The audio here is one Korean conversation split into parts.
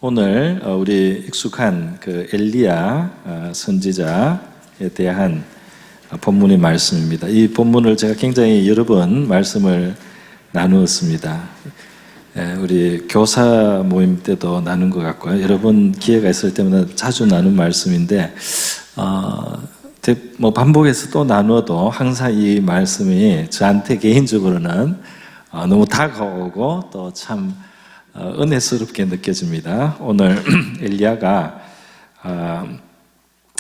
오늘 우리 익숙한 그 엘리야 선지자에 대한 본문의 말씀입니다. 이 본문을 제가 굉장히 여러 번 말씀을 나누었습니다. 우리 교사 모임 때도 나눈 것 같고요. 여러 번 기회가 있을 때마다 자주 나눈 말씀인데 반복해서 또 나누어도 항상 이 말씀이 저한테 개인적으로는 너무 다가오고 또 참 은혜스럽게 느껴집니다. 오늘 엘리야가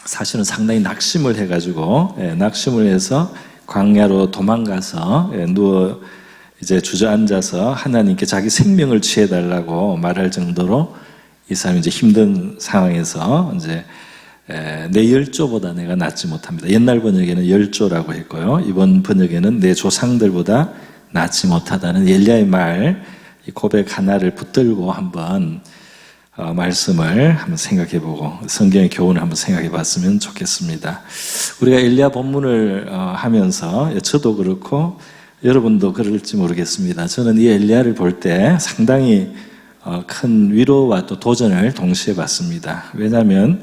사실은 상당히 낙심을 해가지고 낙심을 해서 광야로 도망가서 누워 이제 주저앉아서 하나님께 자기 생명을 취해달라고 말할 정도로 이 사람이 이제 힘든 상황에서 이제 내 열조보다 내가 낫지 못합니다. 옛날 번역에는 열조라고 했고요. 이번 번역에는 내 조상들보다 낫지 못하다는 엘리야의 말, 이 고백 하나를 붙들고 한번 말씀을 한번 생각해보고 성경의 교훈을 한번 생각해봤으면 좋겠습니다. 우리가 엘리야 본문을 하면서 저도 그렇고 여러분도 그럴지 모르겠습니다. 저는 이 엘리야를 볼 때 상당히 큰 위로와 또 도전을 동시에 받습니다. 왜냐하면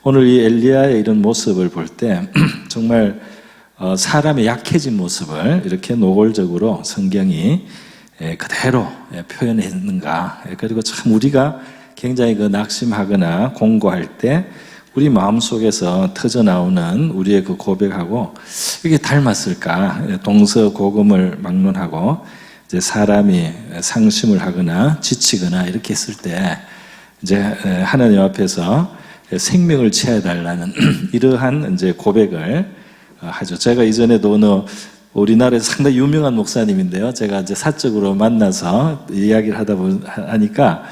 오늘 이 엘리야의 이런 모습을 볼 때 정말 사람의 약해진 모습을 이렇게 노골적으로 성경이 그대로 표현했는가. 그리고 참 우리가 굉장히 그 낙심하거나 공고할 때 우리 마음속에서 터져나오는 우리의 그 고백하고 이게 닮았을까. 동서고금을 막론하고 이제 사람이 상심을 하거나 지치거나 이렇게 했을 때 이제 하나님 앞에서 생명을 취해달라는 이러한 이제 고백을 하죠. 제가 이전에도 어느 우리나라에서 상당히 유명한 목사님인데요. 제가 이제 사적으로 만나서 이야기를 하니까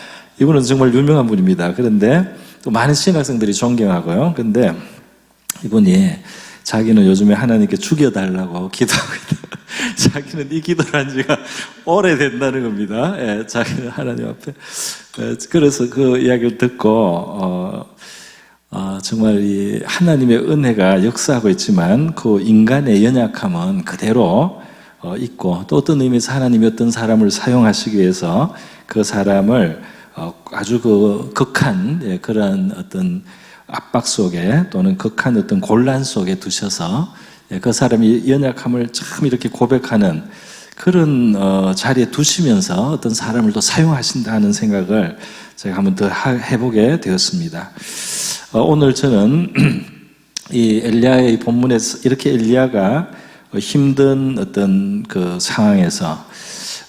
이분은 정말 유명한 분입니다. 그런데 또 많은 신학생들이 존경하고요. 근데 이분이 자기는 요즘에 하나님께 죽여달라고 기도하고 있다. 자기는 이 기도를 한 지가 오래된다는 겁니다. 자기는 하나님 앞에. 그래서 그 이야기를 듣고 정말 이 하나님의 은혜가 역사하고 있지만 그 인간의 연약함은 그대로 있고 또 어떤 의미에서 하나님이 어떤 사람을 사용하시기 위해서 그 사람을 아주 그 극한 그런 어떤 압박 속에 또는 극한 어떤 곤란 속에 두셔서 그 사람이 연약함을 참 이렇게 고백하는 그런 자리에 두시면서 어떤 사람을 또 사용하신다 하는 생각을 제가 한번 더 해보게 되었습니다. 오늘 저는 이 엘리야의 본문에서 이렇게 엘리야가 힘든 어떤 그 상황에서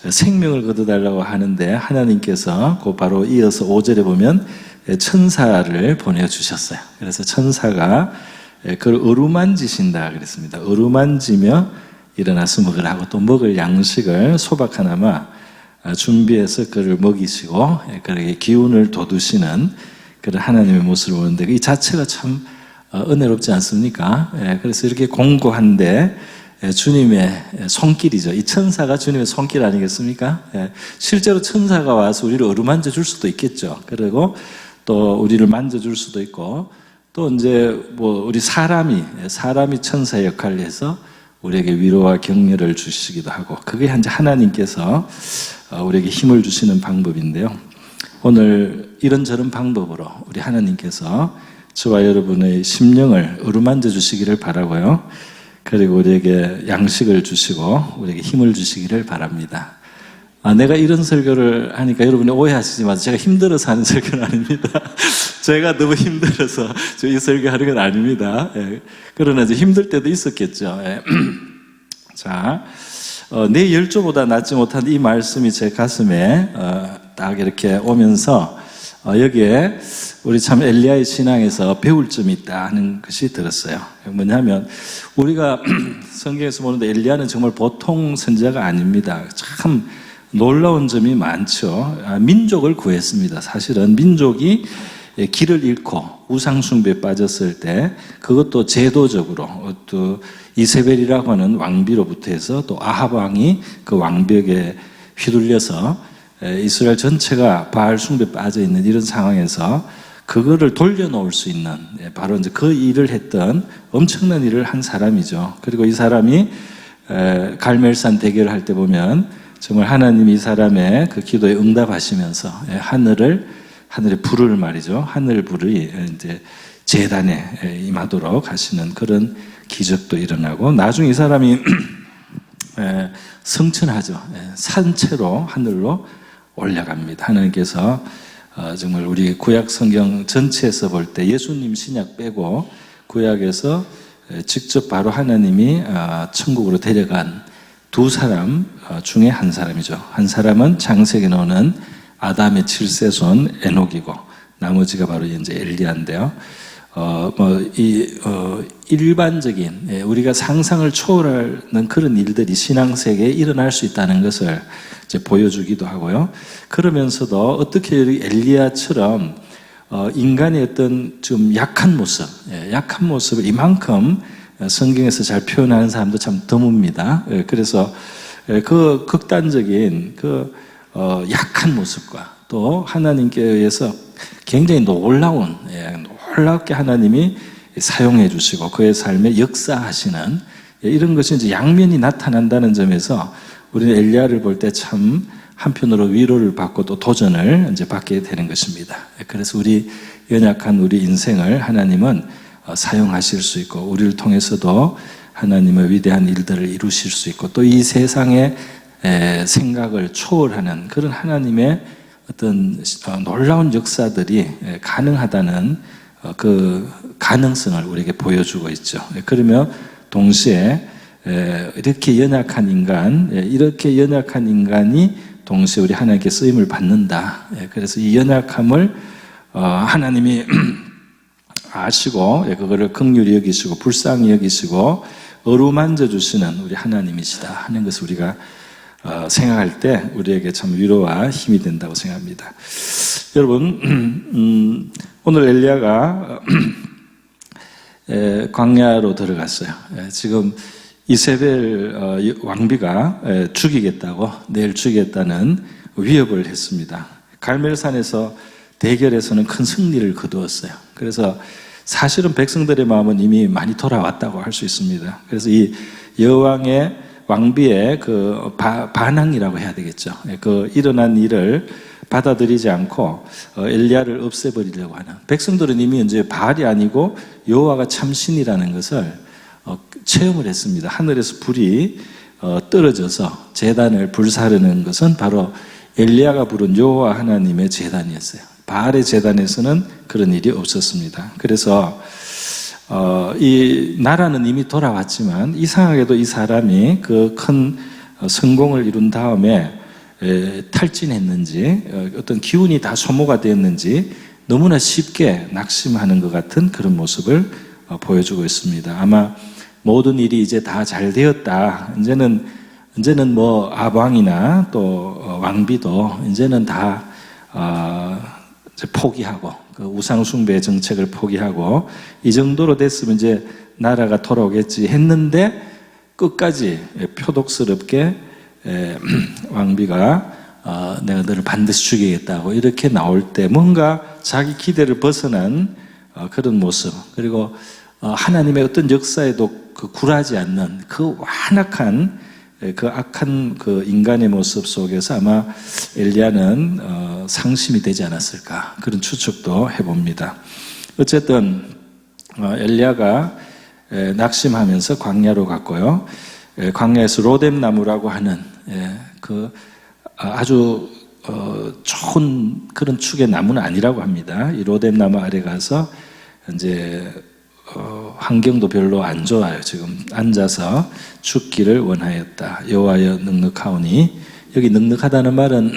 생명을 거둬달라고 하는데 하나님께서 그 바로 이어서 5절에 보면 천사를 보내주셨어요. 그래서 천사가 그를 어루만지신다 그랬습니다. 어루만지며 일어나서 먹으라고 또 먹을 양식을 소박 하나마 준비해서 그를 먹이시고 그에게 기운을 돋우시는 그런 하나님의 모습을 보는데 이 자체가 참 은혜롭지 않습니까? 그래서 이렇게 공고한데 주님의 손길이죠. 이 천사가 주님의 손길 아니겠습니까? 실제로 천사가 와서 우리를 어루만져 줄 수도 있겠죠. 그리고 또 우리를 만져줄 수도 있고 또 이제 우리 사람이 천사의 역할을 해서 우리에게 위로와 격려를 주시기도 하고 그게 이제 하나님께서 우리에게 힘을 주시는 방법인데요. 오늘 이런저런 방법으로 우리 하나님께서 저와 여러분의 심령을 어루만져 주시기를 바라고요. 그리고 우리에게 양식을 주시고 우리에게 힘을 주시기를 바랍니다. 내가 이런 설교를 하니까 여러분이 오해하시지만 제가 힘들어서 하는 설교는 아닙니다. 제가 너무 힘들어서 이 설교하는 건 아닙니다. 그러나 이제 힘들 때도 있었겠죠. 자, 내 열조보다 낫지 못한 이 말씀이 제 가슴에 딱 이렇게 오면서 여기에 우리 참 엘리야의 신앙에서 배울 점이 있다 하는 것이 들었어요. 뭐냐면 우리가 성경에서 보는데 엘리야는 정말 보통 선지자가 아닙니다. 참 놀라운 점이 많죠. 민족을 구했습니다. 사실은 민족이 길을 잃고 우상 숭배에 빠졌을 때 그것도 제도적으로 또 이세벨이라고 하는 왕비로부터 해서 또 아합 왕이 그 왕벽에 휘둘려서 이스라엘 전체가 바알 숭배에 빠져 있는 이런 상황에서 그거를 돌려놓을 수 있는 바로 이제 그 일을 했던 엄청난 일을 한 사람이죠. 그리고 이 사람이 갈멜산 대결을 할 때 보면 정말 하나님이 이 사람의 그 기도에 응답하시면서 하늘을 하늘의 불을 말이죠. 하늘 불이 이제 제단에 임하도록 하시는 그런 기적도 일어나고, 나중에 이 사람이 승천하죠. 산채로 하늘로 올라갑니다. 하나님께서 정말 우리 구약 성경 전체에서 볼 때 예수님 신약 빼고 구약에서 직접 바로 하나님이 천국으로 데려간 두 사람 중에 한 사람이죠. 한 사람은 창세기에 나오는 아담의 7세손 에녹이고, 나머지가 바로 이제 엘리야인데요. 일반적인 우리가 상상을 초월하는 그런 일들이 신앙세계에 일어날 수 있다는 것을 이제 보여주기도 하고요. 그러면서도 어떻게 엘리야처럼 인간의 어떤 좀 약한 모습을 이만큼 성경에서 잘 표현하는 사람도 참 드뭅니다. 그래서 그 극단적인 약한 모습과 또 하나님께 의해서 굉장히 놀랍게 하나님이 사용해 주시고 그의 삶에 역사하시는 이런 것이 이제 양면이 나타난다는 점에서 우리는 엘리야를 볼 때 참 한편으로 위로를 받고 또 도전을 이제 받게 되는 것입니다. 그래서 우리 연약한 우리 인생을 하나님은 사용하실 수 있고, 우리를 통해서도 하나님의 위대한 일들을 이루실 수 있고, 또 이 세상의 생각을 초월하는 그런 하나님의 어떤 놀라운 역사들이 가능하다는 그 가능성을 우리에게 보여주고 있죠. 그러면 동시에 이렇게 연약한 인간이 동시에 우리 하나님께 쓰임을 받는다. 그래서 이 연약함을 하나님이 아시고 그거를 긍휼히 여기시고 불쌍히 여기시고 어루만져 주시는 우리 하나님이시다 하는 것을 우리가 생각할 때 우리에게 참 위로와 힘이 된다고 생각합니다. 여러분, 오늘 엘리야가 광야로 들어갔어요. 지금 이세벨 왕비가 내일 죽이겠다는 위협을 했습니다. 갈멜산에서 대결에서는 큰 승리를 거두었어요. 그래서 사실은 백성들의 마음은 이미 많이 돌아왔다고 할 수 있습니다. 그래서 이 여왕의 왕비의 그 반항이라고 해야 되겠죠. 그 일어난 일을 받아들이지 않고 엘리야를 없애버리려고 하는, 백성들은 이미 이제 바알이 아니고 여호와가 참 신이라는 것을 체험을 했습니다. 하늘에서 불이 떨어져서 제단을 불사르는 것은 바로 엘리야가 부른 여호와 하나님의 제단이었어요. 바알의 제단에서는 그런 일이 없었습니다. 그래서 이 나라는 이미 돌아왔지만 이상하게도 이 사람이 그 큰 성공을 이룬 다음에 탈진했는지 어떤 기운이 다 소모가 되었는지 너무나 쉽게 낙심하는 것 같은 그런 모습을 보여주고 있습니다. 아마 모든 일이 이제 다 잘 되었다. 이제는 뭐 아방이나 또 왕비도 이제는 다 이제 포기하고 그 우상 숭배의 정책을 포기하고 이 정도로 됐으면 이제 나라가 돌아오겠지 했는데 끝까지 표독스럽게 왕비가 내가 너를 반드시 죽이겠다고 이렇게 나올 때 뭔가 자기 기대를 벗어난 그런 모습, 그리고 하나님의 어떤 역사에도 그 굴하지 않는 그 완악한 그 악한 그 인간의 모습 속에서 아마 엘리야는 상심이 되지 않았을까, 그런 추측도 해봅니다. 어쨌든 엘리야가 낙심하면서 광야로 갔고요. 광야에서 로뎀 나무라고 하는 그 아주 좋은 그런 축의 나무는 아니라고 합니다. 이 로뎀 나무 아래 가서 이제 환경도 별로 안 좋아요. 지금 앉아서 죽기를 원하였다. 여호와여 넉넉하오니, 여기 넉넉하다는 말은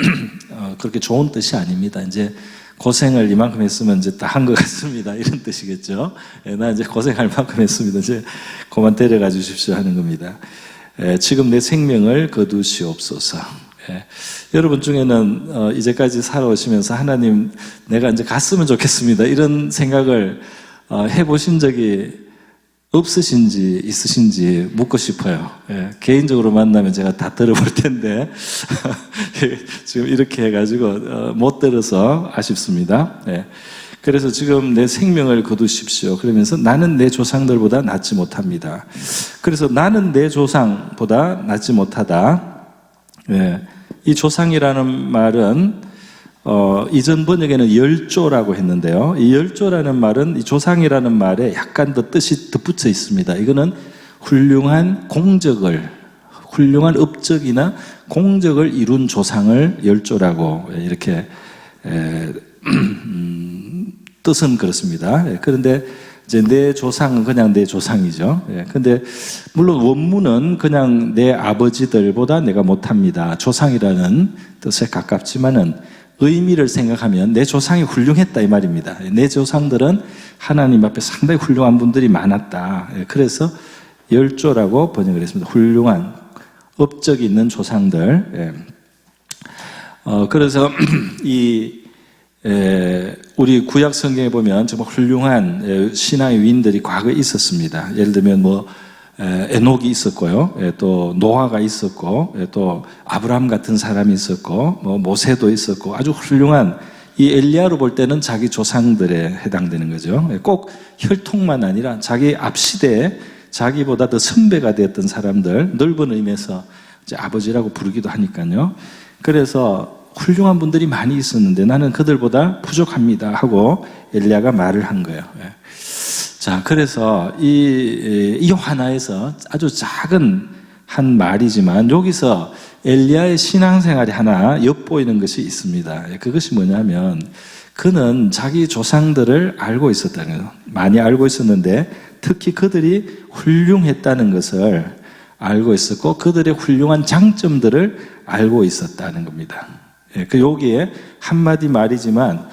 그렇게 좋은 뜻이 아닙니다. 이제 고생을 이만큼 했으면 이제 다 한 것 같습니다. 이런 뜻이겠죠. 나 이제 고생할 만큼 했습니다. 이제 그만 데려가 주십시오 하는 겁니다. 지금 내 생명을 거두시옵소서. 여러분 중에는 이제까지 살아오시면서 하나님 내가 이제 갔으면 좋겠습니다, 이런 생각을 해보신 적이 없으신지 있으신지 묻고 싶어요. 개인적으로 만나면 제가 다 들어볼 텐데 지금 이렇게 해가지고 못 들어서 아쉽습니다. 그래서 지금 내 생명을 거두십시오 그러면서 나는 내 조상들보다 낫지 못합니다. 그래서 나는 내 조상보다 낫지 못하다. 이 조상이라는 말은 이전 번역에는 열조라고 했는데요. 이 열조라는 말은 이 조상이라는 말에 약간 더 뜻이 덧붙여 있습니다. 이거는 훌륭한 업적이나 공적을 이룬 조상을 열조라고 이렇게 뜻은 그렇습니다. 그런데 이제 내 조상은 그냥 내 조상이죠. 근데 물론 원문은 그냥 내 아버지들보다 내가 못합니다. 조상이라는 뜻에 가깝지만은 의미를 생각하면 내 조상이 훌륭했다 이 말입니다. 내 조상들은 하나님 앞에 상당히 훌륭한 분들이 많았다. 그래서 열조라고 번역을 했습니다. 훌륭한 업적이 있는 조상들. 그래서 우리 구약 성경에 보면 정말 훌륭한 신앙의 위인들이 과거에 있었습니다. 예를 들면 에녹이 있었고요. 또 노아가 있었고, 또 아브라함 같은 사람이 있었고, 모세도 있었고, 아주 훌륭한 이 엘리야로 볼 때는 자기 조상들에 해당되는 거죠. 꼭 혈통만 아니라 자기 앞 시대에 자기보다 더 선배가 되었던 사람들, 넓은 의미에서 이제 아버지라고 부르기도 하니까요. 그래서 훌륭한 분들이 많이 있었는데 나는 그들보다 부족합니다 하고 엘리야가 말을 한 거예요. 자, 그래서 이 요하나에서 아주 작은 한 말이지만 여기서 엘리야의 신앙생활이 하나 엿보이는 것이 있습니다. 그것이 뭐냐면 그는 자기 조상들을 알고 있었다는 거예요. 많이 알고 있었는데 특히 그들이 훌륭했다는 것을 알고 있었고 그들의 훌륭한 장점들을 알고 있었다는 겁니다. 여기에 한마디 말이지만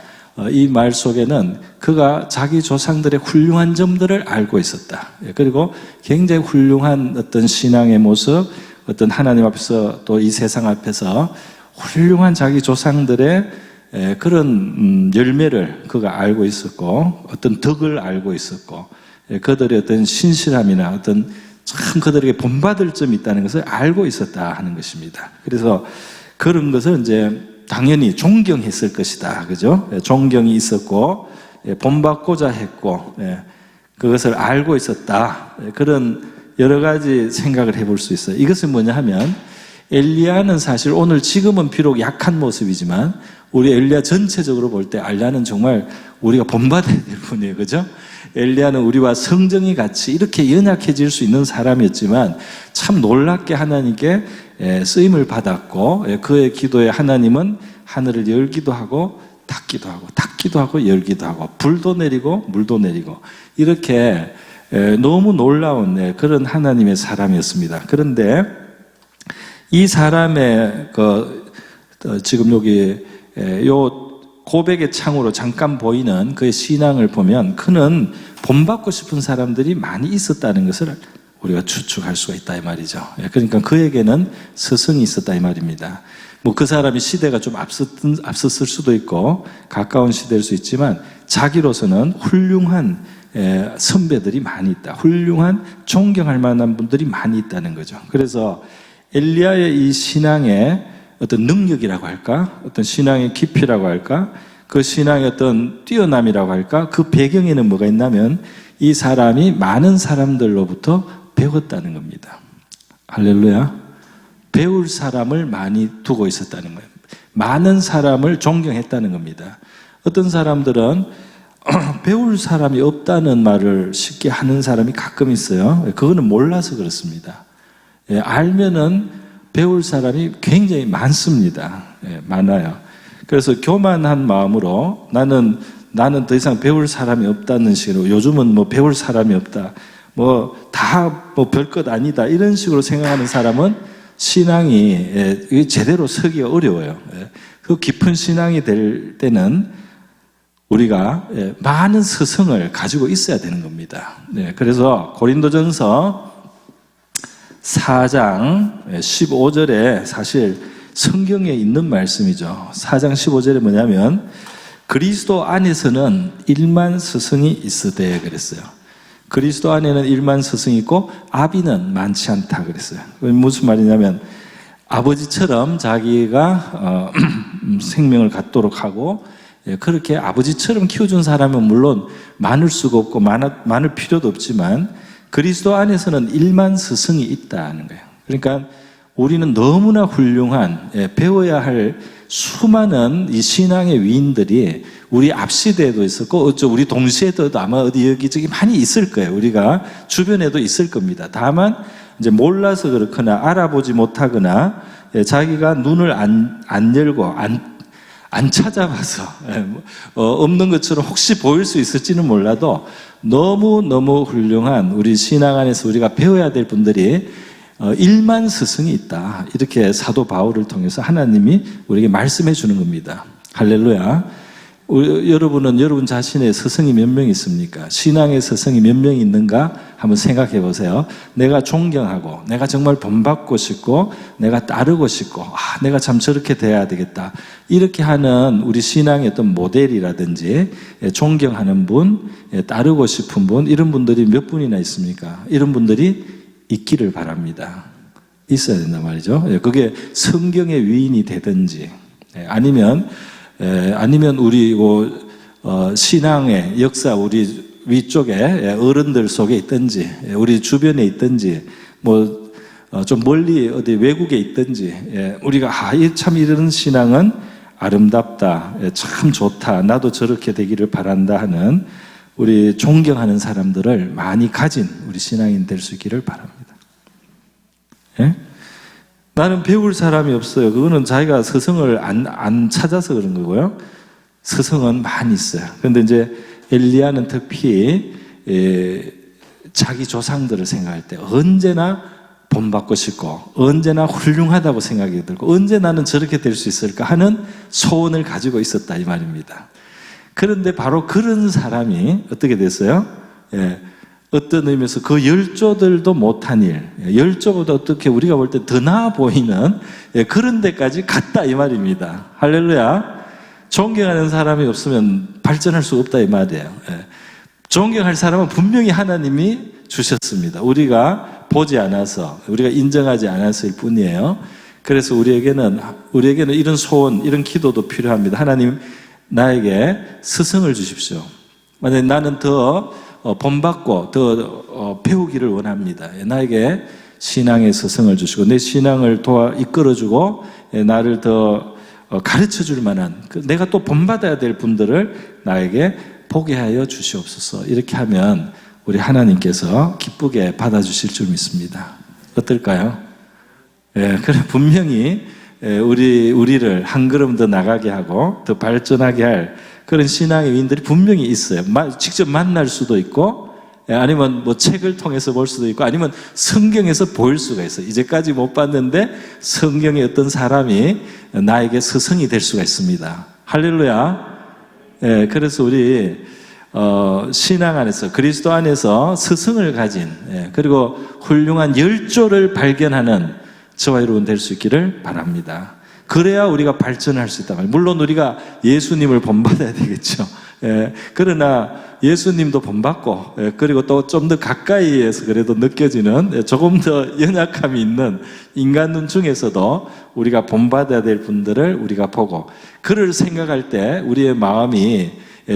이 말 속에는 그가 자기 조상들의 훌륭한 점들을 알고 있었다. 그리고 굉장히 훌륭한 어떤 신앙의 모습, 어떤 하나님 앞에서 또 이 세상 앞에서 훌륭한 자기 조상들의 그런 열매를 그가 알고 있었고 어떤 덕을 알고 있었고 그들의 어떤 신실함이나 어떤 참 그들에게 본받을 점이 있다는 것을 알고 있었다 하는 것입니다. 그래서 그런 것을 이제 당연히 존경했을 것이다. 그죠? 존경이 있었고, 본받고자 했고, 그것을 알고 있었다. 그런 여러 가지 생각을 해볼 수 있어요. 이것은 뭐냐 하면, 엘리야는 사실 오늘 지금은 비록 약한 모습이지만, 우리 엘리야 전체적으로 볼 때 엘리야는 정말 우리가 본받아야 될 분이에요. 그죠? 엘리야는 우리와 성정이 같이 이렇게 연약해질 수 있는 사람이었지만 참 놀랍게 하나님께 쓰임을 받았고 그의 기도에 하나님은 하늘을 열기도 하고 닫기도 하고 닫기도 하고 열기도 하고 불도 내리고 물도 내리고 이렇게 너무 놀라운 그런 하나님의 사람이었습니다. 그런데 이 사람의 지금 여기 요 고백의 창으로 잠깐 보이는 그의 신앙을 보면 그는 본받고 싶은 사람들이 많이 있었다는 것을 우리가 추측할 수가 있다 이 말이죠. 그러니까 그에게는 스승이 있었다 이 말입니다. 그 사람이 시대가 좀 앞섰을 수도 있고 가까운 시대일 수 있지만 자기로서는 훌륭한 선배들이 많이 있다. 훌륭한 존경할 만한 분들이 많이 있다는 거죠. 그래서 엘리야의 이 신앙의 어떤 능력이라고 할까? 어떤 신앙의 깊이라고 할까? 그 신앙의 어떤 뛰어남이라고 할까? 그 배경에는 뭐가 있냐면 이 사람이 많은 사람들로부터 배웠다는 겁니다. 할렐루야. 배울 사람을 많이 두고 있었다는 거예요. 많은 사람을 존경했다는 겁니다. 어떤 사람들은 배울 사람이 없다는 말을 쉽게 하는 사람이 가끔 있어요. 그거는 몰라서 그렇습니다. 알면은 배울 사람이 굉장히 많습니다. 많아요. 그래서 교만한 마음으로 나는 더 이상 배울 사람이 없다는 식으로 요즘은 배울 사람이 없다. 다 별것 아니다. 이런 식으로 생각하는 사람은 신앙이 제대로 서기가 어려워요. 그 깊은 신앙이 될 때는 우리가 많은 스승을 가지고 있어야 되는 겁니다. 그래서 고린도전서 4장 15절에 사실 성경에 있는 말씀이죠. 4장 15절에 뭐냐면 그리스도 안에서는 일만 스승이 있으되 그랬어요. 그리스도 안에는 일만 스승이 있고 아비는 많지 않다 그랬어요. 무슨 말이냐면 아버지처럼 자기가 생명을 갖도록 하고 그렇게 아버지처럼 키워준 사람은 물론 많을 수가 없고 많을 필요도 없지만 그리스도 안에서는 일만 스승이 있다는 거예요. 그러니까 우리는 너무나 훌륭한 배워야 할 수많은 이 신앙의 위인들이 우리 앞 시대에도 있었고 우리 동시에도 아마 어디 여기저기 많이 있을 거예요. 우리가 주변에도 있을 겁니다. 다만 이제 몰라서 그렇거나 알아보지 못하거나 자기가 눈을 안 열고 안 찾아봐서 없는 것처럼 혹시 보일 수 있을지는 몰라도 너무너무 훌륭한 우리 신앙 안에서 우리가 배워야 될 분들이 1만 스승이 있다. 이렇게 사도 바울을 통해서 하나님이 우리에게 말씀해 주는 겁니다. 할렐루야. 여러분은 여러분 자신의 스승이 몇 명 있습니까? 신앙의 스승이 몇 명 있는가? 한번 생각해 보세요. 내가 존경하고 내가 정말 본받고 싶고 내가 따르고 싶고 내가 참 저렇게 돼야 되겠다. 이렇게 하는 우리 신앙의 어떤 모델이라든지 존경하는 분, 따르고 싶은 분, 이런 분들이 몇 분이나 있습니까? 이런 분들이 있기를 바랍니다. 있어야 된단 말이죠. 그게 성경의 위인이 되든지 아니면 우리 신앙의 역사 우리 위쪽에 어른들 속에 있든지 우리 주변에 있든지 좀 멀리 어디 외국에 있든지 우리가 참 이런 신앙은 아름답다, 참 좋다, 나도 저렇게 되기를 바란다 하는 우리 존경하는 사람들을 많이 가진 우리 신앙인 될 수 있기를 바랍니다. 나는 배울 사람이 없어요. 그거는 자기가 스승을 안 찾아서 그런 거고요. 스승은 많이 있어요. 그런데 이제 엘리야는 특히 자기 조상들을 생각할 때 언제나 본받고 싶고 언제나 훌륭하다고 생각이 들고 언제 나는 저렇게 될 수 있을까 하는 소원을 가지고 있었다 이 말입니다. 그런데 바로 그런 사람이 어떻게 됐어요? 어떤 의미에서 그 열조들도 못한 일, 열조보다 어떻게 우리가 볼 때 더 나아 보이는 그런 데까지 갔다 이 말입니다. 할렐루야. 존경하는 사람이 없으면 발전할 수 없다 이 말이에요. 존경할 사람은 분명히 하나님이 주셨습니다. 우리가 보지 않아서, 우리가 인정하지 않았을 뿐이에요. 그래서 우리에게는 이런 소원, 이런 기도도 필요합니다. 하나님, 나에게 스승을 주십시오. 만약에 나는 더 본받고 더 배우기를 원합니다. 나에게 신앙의 스승을 주시고 내 신앙을 이끌어주고 나를 더 가르쳐줄 만한 내가 또 본받아야 될 분들을 나에게 보게 하여 주시옵소서. 이렇게 하면 우리 하나님께서 기쁘게 받아주실 줄 믿습니다. 어떨까요? 그래 분명히 우리를 한 걸음 더 나가게 하고 더 발전하게 할 그런 신앙의 위인들이 분명히 있어요. 직접 만날 수도 있고 아니면 책을 통해서 볼 수도 있고 아니면 성경에서 보일 수가 있어요. 이제까지 못 봤는데 성경의 어떤 사람이 나에게 스승이 될 수가 있습니다. 할렐루야. 그래서 우리 신앙 안에서 그리스도 안에서 스승을 가진 그리고 훌륭한 열조를 발견하는 저와 여러분 될 수 있기를 바랍니다. 그래야 우리가 발전할 수 있다. 물론 우리가 예수님을 본받아야 되겠죠. 그러나 예수님도 본받고 그리고 또 좀 더 가까이에서 그래도 느껴지는 조금 더 연약함이 있는 인간 눈 중에서도 우리가 본받아야 될 분들을 우리가 보고 그를 생각할 때 우리의 마음이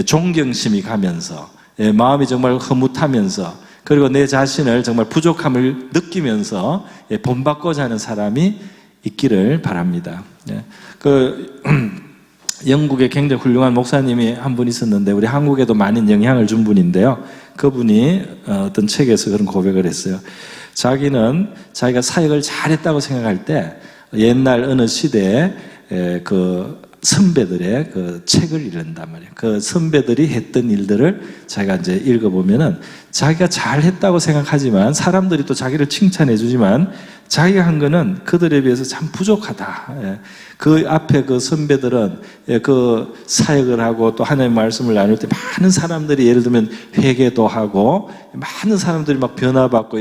존경심이 가면서 마음이 정말 흐뭇하면서 그리고 내 자신을 정말 부족함을 느끼면서 본받고자 하는 사람이 있기를 바랍니다. 영국에 굉장히 훌륭한 목사님이 한 분 있었는데 우리 한국에도 많은 영향을 준 분인데요. 그분이 어떤 책에서 그런 고백을 했어요. 자기가 사역을 잘했다고 생각할 때 옛날 어느 시대에 그 선배들의 그 책을 읽는단 말이에요. 그 선배들이 했던 일들을 자기가 이제 읽어보면은 자기가 잘했다고 생각하지만 사람들이 또 자기를 칭찬해 주지만 자기가 한 거는 그들에 비해서 참 부족하다. 그 앞에 그 선배들은 그 사역을 하고 또 하나님의 말씀을 나눌 때 많은 사람들이 예를 들면 회개도 하고 많은 사람들이 막 변화받고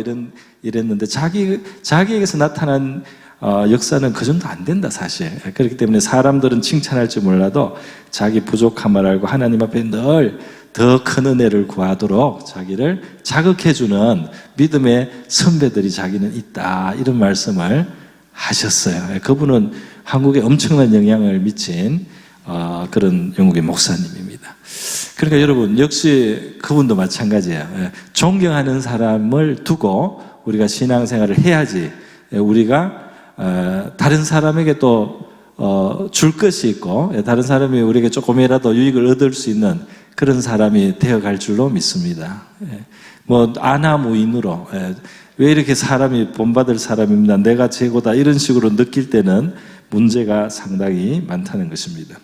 이랬는데 자기에게서 나타난 역사는 그 정도 안 된다 사실. 그렇기 때문에 사람들은 칭찬할지 몰라도 자기 부족함을 알고 하나님 앞에 늘 더 큰 은혜를 구하도록 자기를 자극해주는 믿음의 선배들이 자기는 있다 이런 말씀을 하셨어요. 그분은 한국에 엄청난 영향을 미친 그런 영국의 목사님입니다. 그러니까 여러분 역시 그분도 마찬가지예요. 존경하는 사람을 두고 우리가 신앙생활을 해야지 우리가 다른 사람에게 또 줄 것이 있고 다른 사람이 우리에게 조금이라도 유익을 얻을 수 있는 그런 사람이 되어갈 줄로 믿습니다. 뭐 아나무인으로 왜 이렇게 사람이 본받을 사람입니다, 내가 최고다, 이런 식으로 느낄 때는 문제가 상당히 많다는 것입니다.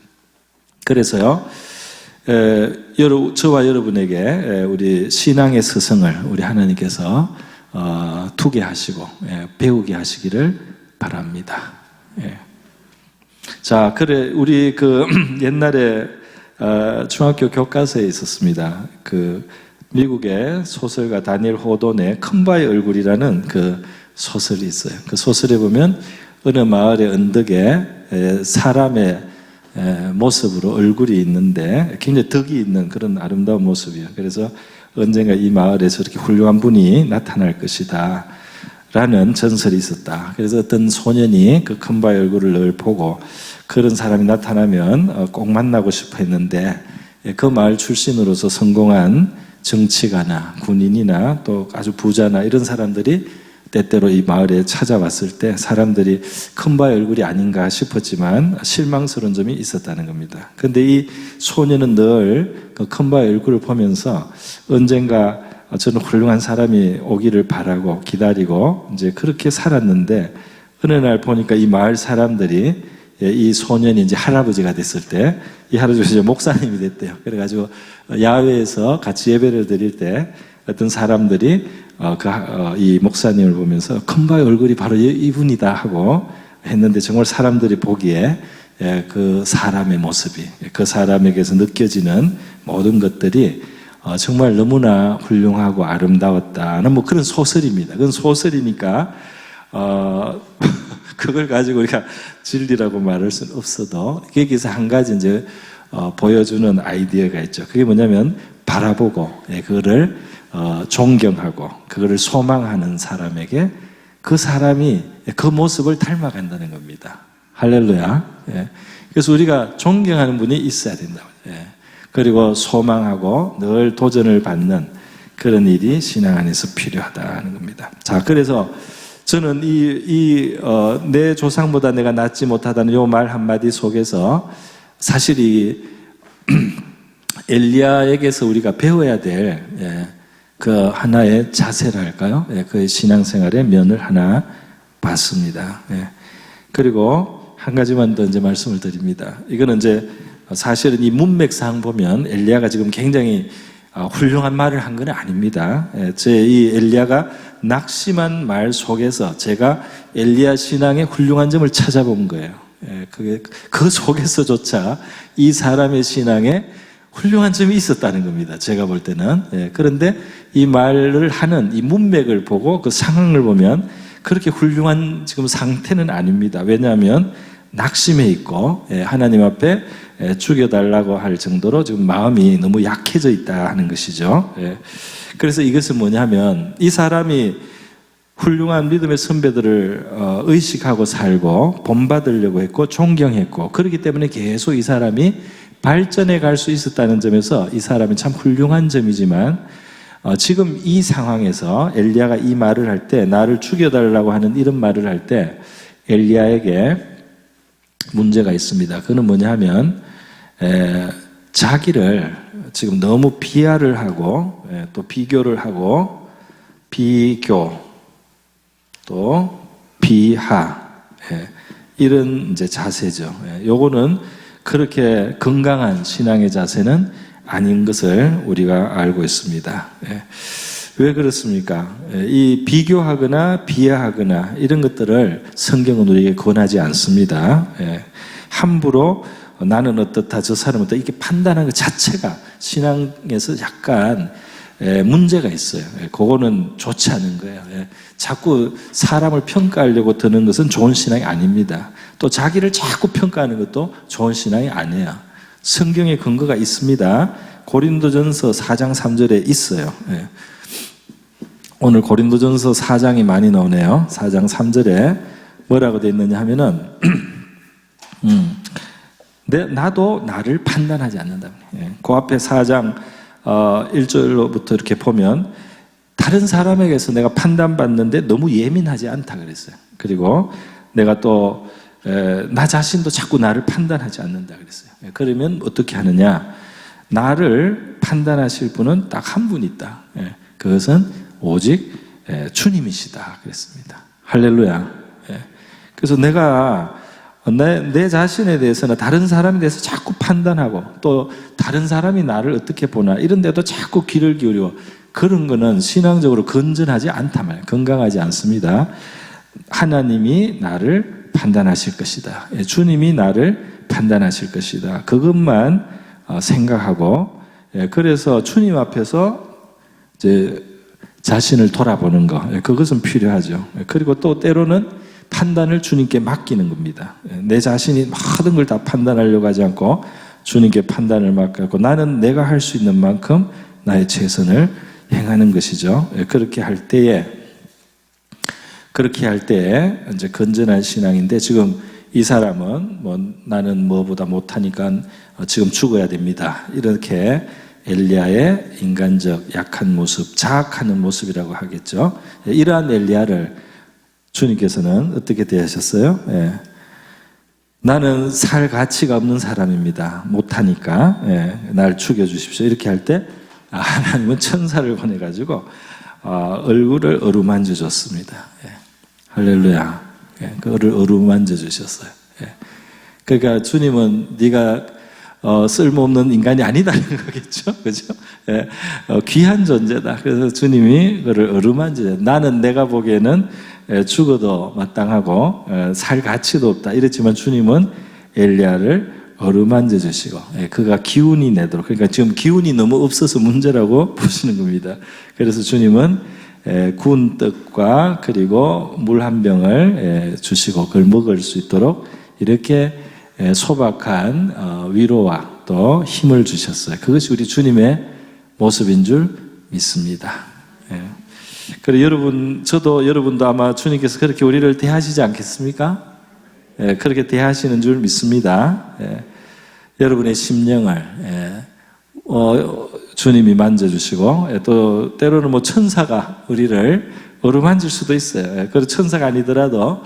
그래서요, 저와 여러분에게 우리 신앙의 스승을 우리 하나님께서 두게 하시고 배우게 하시기를 바랍니다. 자, 그래 우리 그 옛날에 중학교 교과서에 있었습니다. 그 미국의 소설가 다니엘 호돈의 큰바의 얼굴이라는 그 소설이 있어요. 그 소설에 보면 어느 마을의 언덕에 사람의 모습으로 얼굴이 있는데 굉장히 덕이 있는 그런 아름다운 모습이에요. 그래서 언젠가 이 마을에 저렇게 훌륭한 분이 나타날 것이다 라는 전설이 있었다. 그래서 어떤 소년이 그 큰바의 얼굴을 늘 보고 그런 사람이 나타나면 꼭 만나고 싶어 했는데 그 마을 출신으로서 성공한 정치가나 군인이나 또 아주 부자나 이런 사람들이 때때로 이 마을에 찾아왔을 때 사람들이 큰바의 얼굴이 아닌가 싶었지만 실망스러운 점이 있었다는 겁니다. 그런데 이 소년은 늘 그 큰바의 얼굴을 보면서 언젠가 저는 훌륭한 사람이 오기를 바라고 기다리고 이제 그렇게 살았는데 어느 날 보니까 이 마을 사람들이 이 소년이 이제 할아버지가 됐을 때 이 할아버지가 이제 목사님이 됐대요. 그래가지고 야외에서 같이 예배를 드릴 때 어떤 사람들이 이 목사님을 보면서 큰바의 얼굴이 바로 이분이다 하고 했는데 정말 사람들이 보기에 그 사람의 모습이 그 사람에게서 느껴지는 모든 것들이 정말 너무나 훌륭하고 아름다웠다는 뭐 그런 소설입니다. 그건 소설이니까 그걸 가지고 우리가 진리라고 말할 수는 없어도 거기서 한 가지 이제 보여주는 아이디어가 있죠. 그게 뭐냐면 바라보고 그거를 존경하고 그거를 소망하는 사람에게 그 사람이 그 모습을 닮아간다는 겁니다. 할렐루야. 그래서 우리가 존경하는 분이 있어야 된다. 그리고 소망하고 늘 도전을 받는 그런 일이 신앙 안에서 필요하다는 겁니다. 자, 그래서 저는 내 조상보다 내가 낫지 못하다는 이 말 한마디 속에서 사실 이 엘리야에게서 우리가 배워야 될 그 하나의 자세랄까요? 그 신앙생활의 면을 하나 봤습니다. 그리고 한 가지만 더 이제 말씀을 드립니다. 이거는 이제 사실은 이 문맥상 보면 엘리야가 지금 굉장히 훌륭한 말을 한 건 아닙니다. 이 엘리야가 낙심한 말 속에서 제가 엘리야 신앙의 훌륭한 점을 찾아본 거예요. 그게 그 속에서조차 이 사람의 신앙에 훌륭한 점이 있었다는 겁니다. 제가 볼 때는. 그런데 이 말을 하는 이 문맥을 보고 그 상황을 보면 그렇게 훌륭한 지금 상태는 아닙니다. 왜냐하면 낙심해 있고 하나님 앞에 죽여달라고 할 정도로 지금 마음이 너무 약해져 있다 하는 것이죠. 그래서 이것은 뭐냐면 이 사람이 훌륭한 믿음의 선배들을 의식하고 살고 본받으려고 했고 존경했고 그렇기 때문에 계속 이 사람이 발전해 갈 수 있었다는 점에서 이 사람이 참 훌륭한 점이지만 지금 이 상황에서 엘리야가 이 말을 할 때 나를 죽여달라고 하는 이런 말을 할 때 엘리야에게 문제가 있습니다. 그는 뭐냐 하면 자기를 지금 너무 비하를 하고 또 비교를 하고 또 비하 이런 이제 자세죠. 요거는 그렇게 건강한 신앙의 자세는 아닌 것을 우리가 알고 있습니다. 왜 그렇습니까? 이 비교하거나 비하하거나 이런 것들을 성경은 우리에게 권하지 않습니다. 함부로 나는 어떻다, 저 사람은 어떻다 이렇게 판단하는 것 자체가 신앙에서 약간 문제가 있어요. 그거는 좋지 않은 거예요. 자꾸 사람을 평가하려고 드는 것은 좋은 신앙이 아닙니다. 또 자기를 자꾸 평가하는 것도 좋은 신앙이 아니에요. 성경에 근거가 있습니다. 고린도전서 4장 3절에 있어요. 오늘 고린도전서 4장이 많이 나오네요. 4장 3절에 뭐라고 되어 있느냐 하면은 나도 나를 판단하지 않는다. 그 앞에 4장 1절로부터 이렇게 보면 다른 사람에게서 내가 판단받는데 너무 예민하지 않다 그랬어요. 그리고 내가 또 나 자신도 자꾸 나를 판단하지 않는다 그랬어요. 그러면 어떻게 하느냐? 나를 판단하실 분은 딱 한 분 있다. 그것은 오직 주님이시다 그랬습니다. 할렐루야. 그래서 내가 내 자신에 대해서는 다른 사람에 대해서 자꾸 판단하고 또 다른 사람이 나를 어떻게 보나 이런 데도 자꾸 귀를 기울이고 그런 거는 신앙적으로 건전하지 않단 말이에요. 건강하지 않습니다. 하나님이 나를 판단하실 것이다. 주님이 나를 판단하실 것이다. 그것만 생각하고 그래서 주님 앞에서 이제 자신을 돌아보는 거 그것은 필요하죠. 그리고 또 때로는 판단을 주님께 맡기는 겁니다. 내 자신이 모든 걸 다 판단하려고 하지 않고 주님께 판단을 맡고 나는 내가 할 수 있는 만큼 나의 최선을 행하는 것이죠. 그렇게 할 때에 이제 건전한 신앙인데 지금 이 사람은 나는 뭐보다 못하니까 지금 죽어야 됩니다. 이렇게 엘리야의 인간적 약한 모습, 자학하는 모습이라고 하겠죠. 이러한 엘리야를 주님께서는 어떻게 대하셨어요? 나는 살 가치가 없는 사람입니다. 못하니까 날 죽여주십시오. 이렇게 할 때 하나님은 천사를 보내가지고 얼굴을 어루만져 줬습니다. 할렐루야. 그거를 어루만져 주셨어요. 그러니까 주님은 네가 쓸모없는 인간이 아니다는 거겠죠. 그죠? 귀한 존재다. 그래서 주님이 그를 어루만져 나는 내가 보기에는 죽어도 마땅하고 살 가치도 없다. 이랬지만 주님은 엘리야를 어루만져 주시고 그가 기운이 내도록 그러니까 지금 기운이 너무 없어서 문제라고 보시는 겁니다. 그래서 주님은 구운 떡과 그리고 물 한 병을 주시고 그걸 먹을 수 있도록 이렇게 소박한 위로와 또 힘을 주셨어요. 그것이 우리 주님의 모습인 줄 믿습니다. 그리고 저도 여러분도 아마 주님께서 그렇게 우리를 대하시지 않겠습니까? 그렇게 대하시는 줄 믿습니다. 여러분의 심령을 주님이 만져주시고 또 때로는 천사가 우리를 어루만질 수도 있어요. 그리고 천사가 아니더라도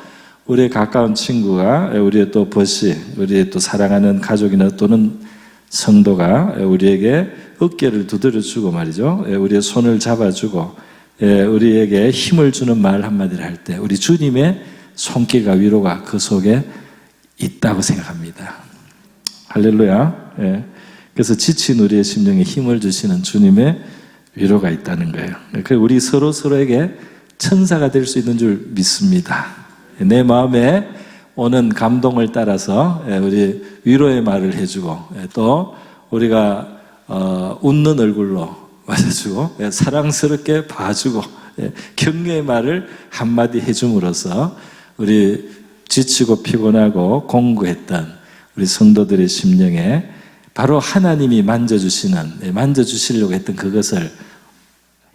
우리의 가까운 친구가 우리의 또 벗이 우리의 또 사랑하는 가족이나 또는 성도가 우리에게 어깨를 두드려주고 말이죠. 우리의 손을 잡아주고 우리에게 힘을 주는 말 한마디를 할 때 우리 주님의 손길과 위로가 그 속에 있다고 생각합니다. 할렐루야. 그래서 지친 우리의 심령에 힘을 주시는 주님의 위로가 있다는 거예요. 우리 서로에게 천사가 될 수 있는 줄 믿습니다. 내 마음에 오는 감동을 따라서 우리 위로의 말을 해주고 또 우리가 웃는 얼굴로 맞아주고 사랑스럽게 봐주고 격려의 말을 한마디 해줌으로써 우리 지치고 피곤하고 공고했던 우리 성도들의 심령에 바로 하나님이 만져주시려고 했던 그것을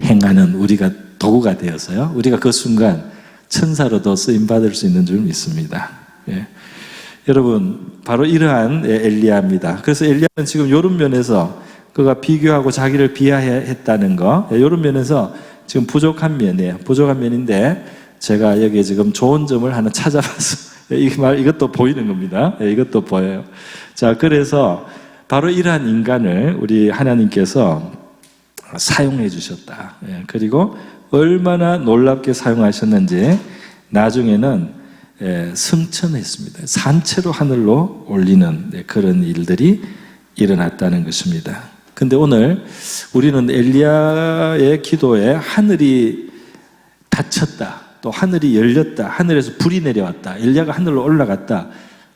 행하는 우리가 도구가 되어서요. 우리가 그 순간 천사로도 쓰임받을 수 있는 줄 믿습니다. 여러분, 바로 이러한 엘리야입니다. 그래서 엘리야는 지금 이런 면에서 그가 비교하고 자기를 비하했다는 거, 이런 면에서 지금 부족한 면이에요. 부족한 면인데 제가 여기에 지금 좋은 점을 하나 찾아봐서 이것도 보이는 겁니다. 이것도 보여요. 자, 그래서 바로 이러한 인간을 우리 하나님께서 사용해 주셨다. 그리고 얼마나 놀랍게 사용하셨는지 나중에는 승천했습니다. 산채로 하늘로 올리는 그런 일들이 일어났다는 것입니다. 근데 오늘 우리는 엘리야의 기도에 하늘이 닫혔다, 또 하늘이 열렸다, 하늘에서 불이 내려왔다, 엘리야가 하늘로 올라갔다.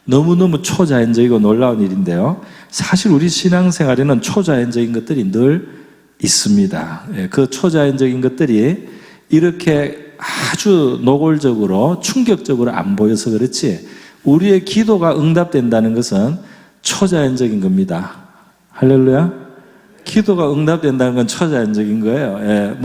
너무너무 초자연적이고 놀라운 일인데요. 사실 우리 신앙생활에는 초자연적인 것들이 늘 있습니다. 그 초자연적인 것들이 이렇게 아주 노골적으로 충격적으로 안 보여서 그렇지 우리의 기도가 응답된다는 것은 초자연적인 겁니다. 할렐루야. 기도가 응답된다는 건 초자연적인 거예요.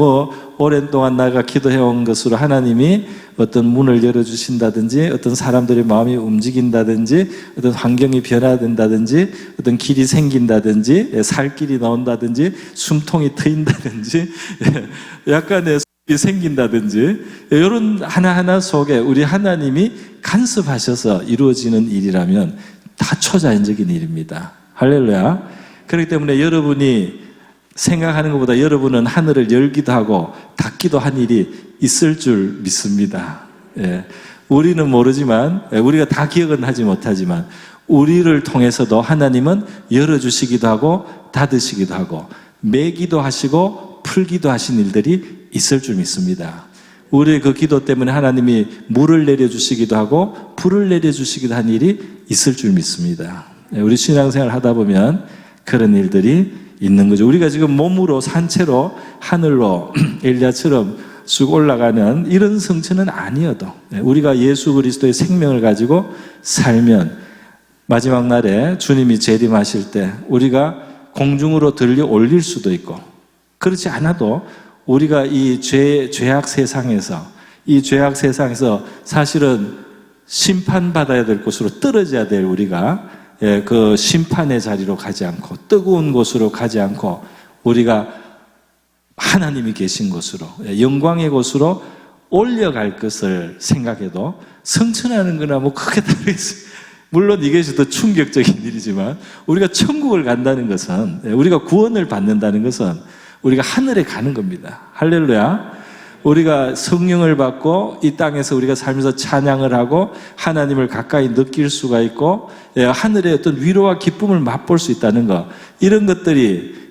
오랜 동안 내가 기도해온 것으로 하나님이 어떤 문을 열어주신다든지 어떤 사람들의 마음이 움직인다든지 어떤 환경이 변화된다든지 어떤 길이 생긴다든지 살 길이 나온다든지 숨통이 트인다든지 약간의 생긴다든지 이런 하나하나 속에 우리 하나님이 간섭하셔서 이루어지는 일이라면 다 초자연적인 일입니다. 할렐루야. 그렇기 때문에 여러분이 생각하는 것보다 여러분은 하늘을 열기도 하고 닫기도 한 일이 있을 줄 믿습니다. 예. 우리는 모르지만, 우리가 다 기억은 하지 못하지만 우리를 통해서도 하나님은 열어주시기도 하고 닫으시기도 하고 매기도 하시고 풀기도 하신 일들이 있을 줄 믿습니다. 우리의 그 기도 때문에 하나님이 물을 내려주시기도 하고 불을 내려주시기도 한 일이 있을 줄 믿습니다. 우리 신앙생활 하다 보면 그런 일들이 있는 거죠. 우리가 지금 몸으로 산채로 하늘로 엘리야처럼 쑥 올라가는 이런 성체는 아니어도 우리가 예수 그리스도의 생명을 가지고 살면 마지막 날에 주님이 재림하실 때 우리가 공중으로 들려 올릴 수도 있고, 그렇지 않아도 우리가 이 죄악 세상에서 사실은 심판받아야 될 곳으로 떨어져야 될 우리가 그 심판의 자리로 가지 않고 뜨거운 곳으로 가지 않고 우리가 하나님이 계신 곳으로, 영광의 곳으로 올려갈 것을 생각해도 성천하는 거나 뭐 크게 다르겠어요. 물론 이것이 더 충격적인 일이지만 우리가 천국을 간다는 것은, 우리가 구원을 받는다는 것은 우리가 하늘에 가는 겁니다. 할렐루야. 우리가 성령을 받고 이 땅에서 우리가 살면서 찬양을 하고 하나님을 가까이 느낄 수가 있고 하늘의 어떤 위로와 기쁨을 맛볼 수 있다는 것, 이런 것들이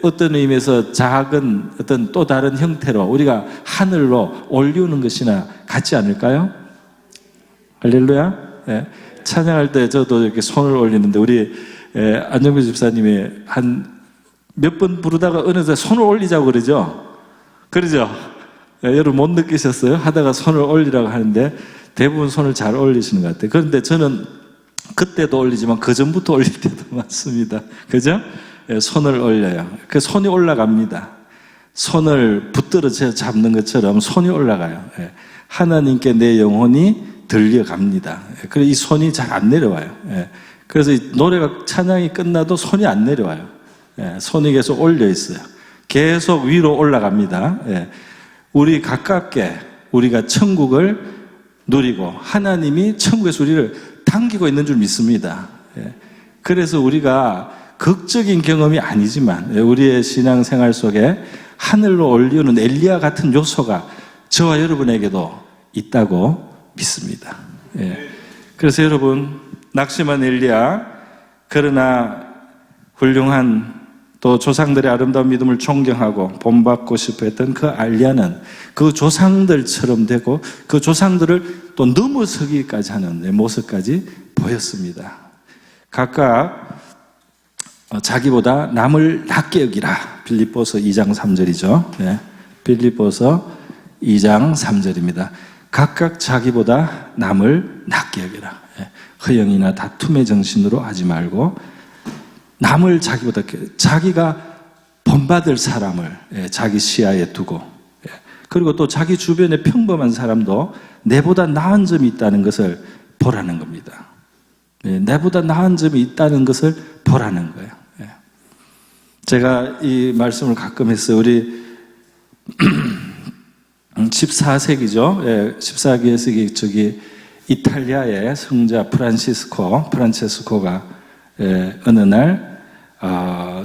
어떤 의미에서 작은 어떤 또 다른 형태로 우리가 하늘로 올리우는 것이나 같지 않을까요? 할렐루야. 찬양할 때 저도 이렇게 손을 올리는데 우리 안정규 집사님이 한 몇 번 부르다가 어느새 손을 올리자고 그러죠? 그러죠? 여러분 못 느끼셨어요? 하다가 손을 올리라고 하는데 대부분 손을 잘 올리시는 것 같아요. 그런데 저는 그때도 올리지만 그 전부터 올릴 때도 많습니다. 그죠? 손을 올려요. 그 손이 올라갑니다. 손을 붙들어 잡는 것처럼 손이 올라가요. 하나님께 내 영혼이 들려갑니다. 그래서 이 손이 잘 안 내려와요. 그래서 이 노래가 찬양이 끝나도 손이 안 내려와요. 손이 계속 올려 있어요. 계속 위로 올라갑니다. 우리 가깝게 우리가 천국을 누리고 하나님이 천국에서 우리를 당기고 있는 줄 믿습니다. 그래서 우리가 극적인 경험이 아니지만 우리의 신앙생활 속에 하늘로 올리우는 엘리야 같은 요소가 저와 여러분에게도 있다고 믿습니다. 그래서 여러분, 낙심한 엘리야, 그러나 훌륭한 또 조상들의 아름다운 믿음을 존경하고 본받고 싶어 했던 그 엘리야는 그 조상들처럼 되고 그 조상들을 또 넘어서기까지 하는 모습까지 보였습니다. 각각 자기보다 남을 낮게 여기라. 빌립보서 2장 3절이죠. 빌립보서 2장 3절입니다. 각각 자기보다 남을 낮게 여기라. 허영이나 다툼의 정신으로 하지 말고 남을 자기보다, 자기가 본받을 사람을 자기 시야에 두고, 그리고 또 자기 주변의 평범한 사람도 내보다 나은 점이 있다는 것을 보라는 겁니다. 내보다 나은 점이 있다는 것을 보라는 거예요. 제가 이 말씀을 가끔 했어요. 우리 14세기죠. 14세기 저기 이탈리아의 성자 프란체스코가 어느 날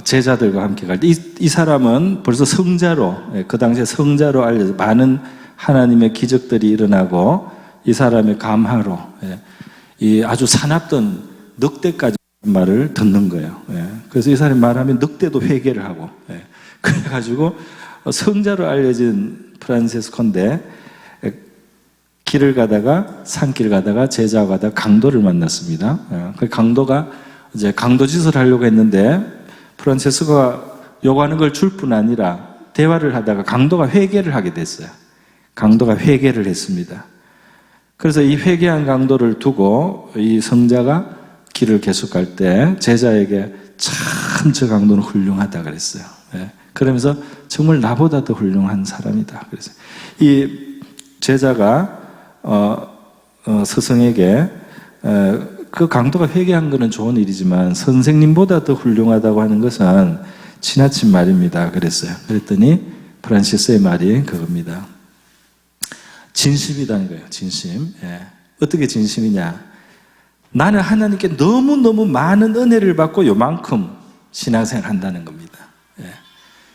제자들과 함께 갈 때 이 사람은 벌써 성자로, 그 당시에 성자로 알려져 많은 하나님의 기적들이 일어나고 이 사람의 감화로 이 아주 사납던 늑대까지 말을 듣는 거예요. 그래서 이 사람이 말하면 늑대도 회개를 하고, 그래가지고 성자로 알려진 프란체스코인데 길을 가다가 산길 가다가 제자와 가다가 강도를 만났습니다. 그 강도가 이제 강도짓을 하려고 했는데 프란체스코가 요구하는 걸 줄 뿐 아니라 대화를 하다가 강도가 회개를 하게 됐어요. 강도가 회개를 했습니다. 그래서 이 회개한 강도를 두고 이 성자가 길을 계속 갈 때 제자에게 참 저 강도는 훌륭하다 그랬어요. 그러면서 정말 나보다 더 훌륭한 사람이다 그랬어요. 이 제자가 스승에게 그 강도가 회개한 것은 좋은 일이지만 선생님보다 더 훌륭하다고 하는 것은 지나친 말입니다 그랬어요. 그랬더니 프란시스의 말이 그겁니다. 진심이라는 거예요. 진심. 어떻게 진심이냐? 나는 하나님께 너무너무 많은 은혜를 받고 요만큼 신앙생활 한다는 겁니다.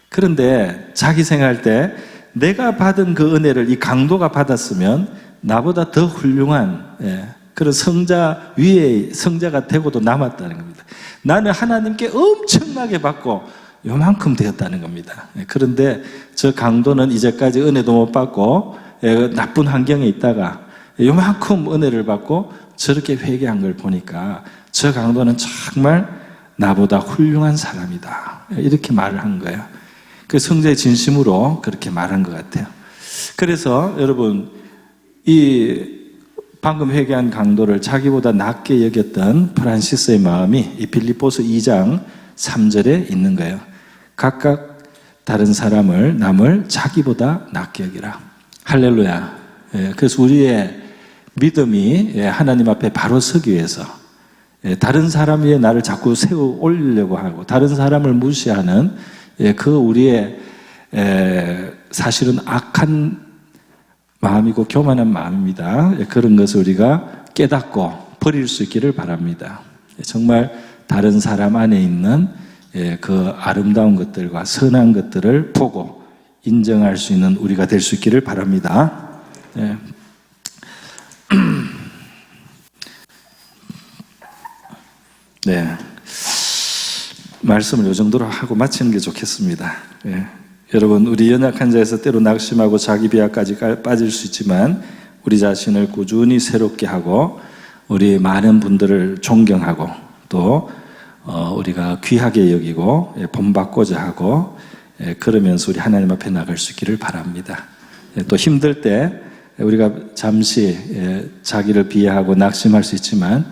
그런데 자기 생각할 때 내가 받은 그 은혜를 이 강도가 받았으면 나보다 더 훌륭한 그런 성자 위에 성자가 되고도 남았다는 겁니다. 나는 하나님께 엄청나게 받고 요만큼 되었다는 겁니다. 그런데 저 강도는 이제까지 은혜도 못 받고 나쁜 환경에 있다가 요만큼 은혜를 받고 저렇게 회개한 걸 보니까 저 강도는 정말 나보다 훌륭한 사람이다. 이렇게 말을 한 거예요. 그 성자의 진심으로 그렇게 말한 것 같아요. 그래서 여러분, 이 방금 회개한 강도를 자기보다 낮게 여겼던 프란시스의 마음이 이 빌립보서 2장 3절에 있는 거예요. 각각 다른 사람을, 남을 자기보다 낮게 여기라. 할렐루야. 그래서 우리의 믿음이 하나님 앞에 바로 서기 위해서 다른 사람 위에 나를 자꾸 세워 올리려고 하고 다른 사람을 무시하는 그 우리의 사실은 악한 마음이고 교만한 마음입니다. 그런 것을 우리가 깨닫고 버릴 수 있기를 바랍니다. 정말 다른 사람 안에 있는 그 아름다운 것들과 선한 것들을 보고 인정할 수 있는 우리가 될 수 있기를 바랍니다. 네. 말씀을 이 정도로 하고 마치는 게 좋겠습니다. 여러분, 우리 연약한 자에서 때로 낙심하고 자기 비하까지 빠질 수 있지만 우리 자신을 꾸준히 새롭게 하고 우리 많은 분들을 존경하고 또 우리가 귀하게 여기고 본받고자 하고 그러면서 우리 하나님 앞에 나갈 수 있기를 바랍니다. 또 힘들 때 우리가 잠시 자기를 비하하고 낙심할 수 있지만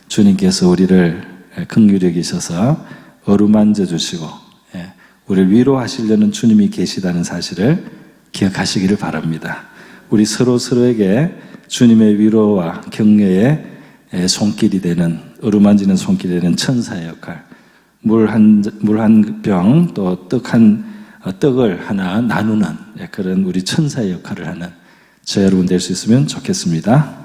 주님께서 우리를 긍휼히 여기셔서 어루만져 주시고 우리를 위로하시려는 주님이 계시다는 사실을 기억하시기를 바랍니다. 우리 서로에게 주님의 위로와 격려의 손길이 되는, 어루만지는 손길이 되는 천사의 역할, 물 한 병 또 떡을 하나 나누는 그런 우리 천사의 역할을 하는 저 여러분 될 수 있으면 좋겠습니다.